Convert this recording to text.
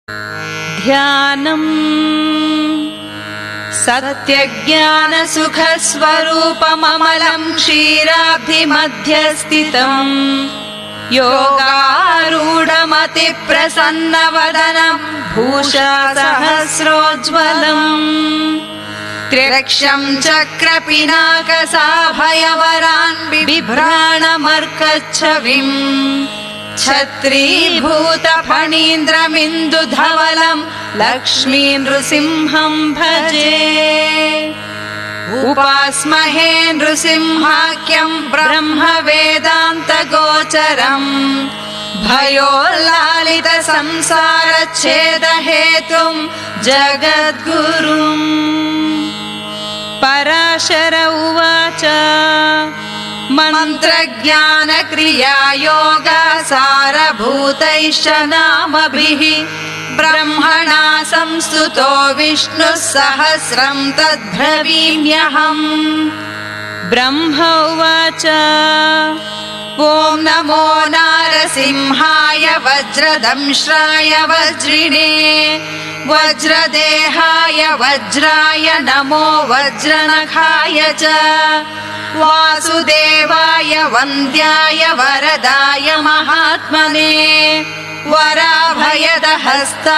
ध्यानम् सत्यज्ञानसुखस्वरूपममलं क्षीराब्धिमध्यस्थितम् योगारूढमतिप्रसन्नवदनं भूषासहस्रोज्ज्वलम् त्र्यक्षं चक्रपिनाकसाभयवरान् बिभ्राणमर्कच्छविम् छत्रीभूतफणीन्द्रमिन्दुधवलं लक्ष्मी नृसिंहं भजे। उपास्महे नृसिंहाख्यं ब्रह्मवेदान्तगोचरम् भयोल्लालितसंसारच्छेदहेतुं जगद्गुरुम्। पराशर उवाच मन्त्रज्ञानक्रियायोगसारभूतैश्च नामभिः ब्रह्मणा संस्तुतो विष्णुः सहस्रं तद्ब्रवीम्यहम्। ब्रह्म उवाच ॐ नमो नारसिंहाय वज्रदंश्राय वज्रिणे वज्रदेहाय वज्राय नमो वज्रनखाय च वासुदेवाय वन्द्याय वरदाय महात्मने वराभयदहस्ताय